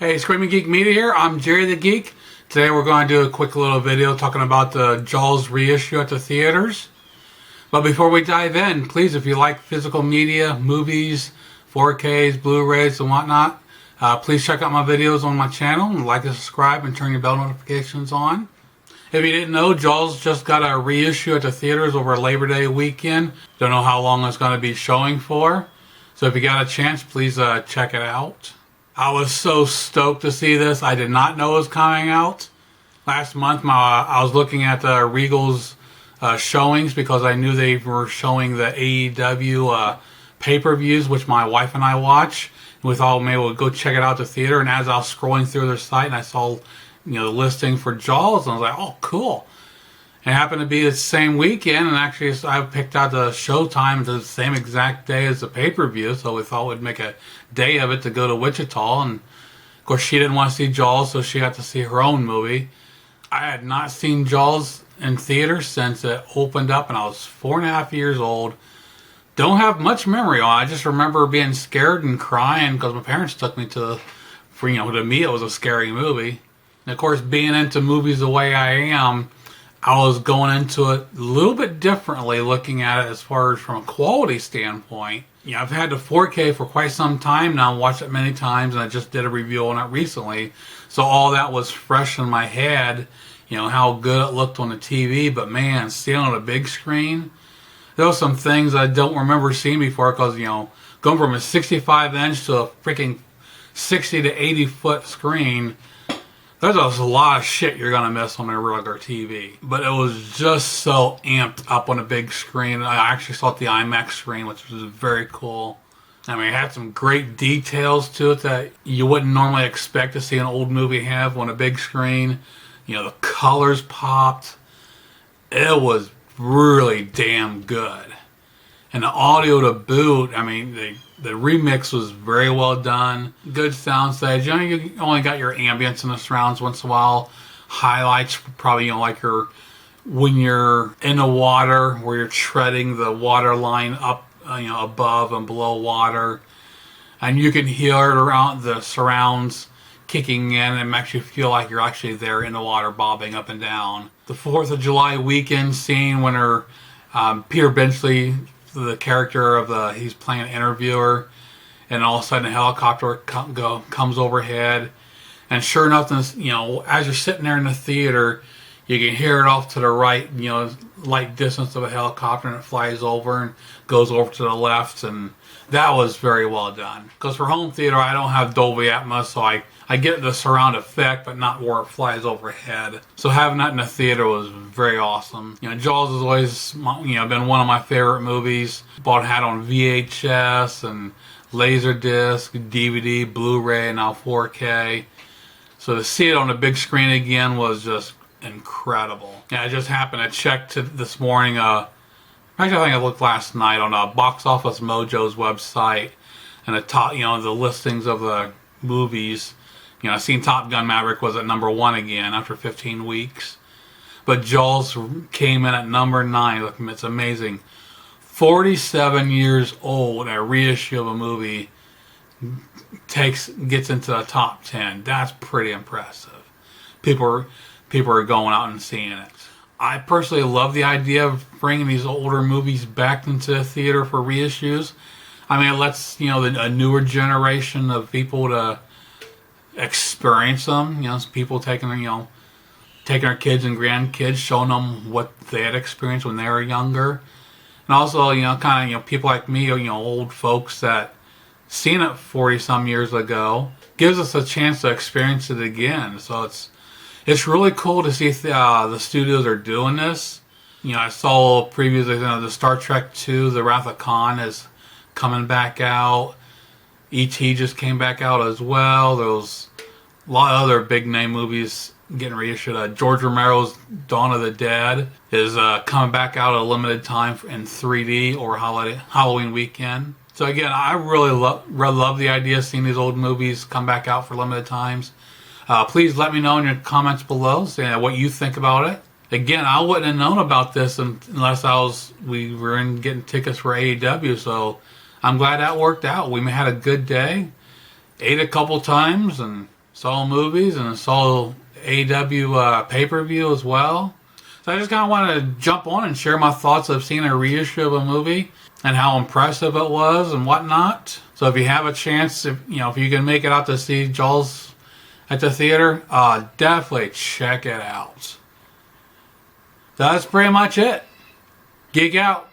Hey, Screaming Geek Media here. I'm Jerry the Geek. Today we're going to do a quick little video talking about the Jaws reissue at the theaters. But before we dive in, please, if you like physical media, movies, 4Ks, Blu-rays, and whatnot, please check out my videos on my channel and like and subscribe and turn your bell notifications on. If you didn't know, Jaws just got a reissue at the theaters over Labor Day weekend. Don't know how long it's going to be showing for. So if you got a chance, please check it out. I was so stoked to see this. I did not know it was coming out. Last month, I was looking at Regal's showings because I knew they were showing the AEW pay-per-views, which my wife and I watch. We thought maybe we'll go check it out at the theater. And as I was scrolling through their site, and I saw, the listing for Jaws, and I was like, oh, cool. It happened to be the same weekend, and actually I picked out the show time the same exact day as the pay-per-view, so we thought we'd make a day of it to go to Wichita. And of course she didn't want to see Jaws, so she got to see her own movie. I had not seen Jaws in theaters since it opened up, and I was 4.5 years old. Don't have much memory on it. I just remember being scared and crying because my parents took me to me it was a scary movie. And of course, being into movies the way I am, I was going into it a little bit differently, looking at it as far as from a quality standpoint. I've had the 4K for quite some time now, watched it many times, and I just did a review on it recently. So all that was fresh in my head, how good it looked on the TV. But man, seeing it on a big screen, there were some things I don't remember seeing before because, going from a 65-inch to a freaking 60 to 80 foot screen, there's a lot of shit you're going to miss on a regular TV. But it was just so amped up on a big screen. I actually saw it the Imax screen, which was very cool. I mean, it had some great details to it that you wouldn't normally expect to see an old movie have on a big screen. The colors popped. It was really damn good. And the audio to boot, I mean, the remix was very well done. Good sound stage. You only got your ambience and the surrounds once in a while. Highlights, probably, like when you're in the water, where you're treading the water line up, above and below water. And you can hear it around the surrounds kicking in and makes you feel like you're actually there in the water, bobbing up and down. The 4th of July weekend scene when Peter Benchley, the character he's playing an interviewer, and all of a sudden a helicopter comes overhead, and sure enough, as you're sitting there in the theater, you can hear it off to the right, light distance of a helicopter, and it flies over and goes over to the left, and that was very well done. Because for home theater, I don't have Dolby Atmos, so I get the surround effect, but not where it flies overhead. So having that in the theater was very awesome. Jaws has always, been one of my favorite movies. Had on VHS and Laserdisc, DVD, Blu-ray, and now 4K. So to see it on the big screen again was just incredible. I just happened to check this morning. Actually, I think I looked last night on Box Office Mojo's website, and the top, the listings of the movies. I seen Top Gun Maverick was at #1 again after 15 weeks. But Jaws came in at #9. Look, it's amazing. 47 years old, a reissue of a movie gets into the top 10. That's pretty impressive. People are going out and seeing it. I personally love the idea of bringing these older movies back into the theater for reissues. I mean, it lets a newer generation of people to experience them. People taking their kids and grandkids, showing them what they had experienced when they were younger, and also kind of people like me, old folks that seen it 40 some years ago, gives us a chance to experience it again. So it's really cool to see the studios are doing this. I saw previously the Star Trek II, The Wrath of Khan is coming back out. E.T. just came back out as well. There was a lot of other big name movies getting reissued. George Romero's Dawn of the Dead is coming back out at a limited time in 3D or Halloween weekend. So again, I really love the idea of seeing these old movies come back out for limited times. Please let me know in your comments below what you think about it. Again, I wouldn't have known about this unless we were getting tickets for AEW, so I'm glad that worked out. We had a good day, ate a couple times, and Solo movies and a Solo AW pay-per-view as well. So I just kind of want to jump on and share my thoughts of seeing a reissue of a movie and how impressive it was and whatnot. So if you have a chance, if you can make it out to see Jaws at the theater, definitely check it out. That's pretty much it. Geek out.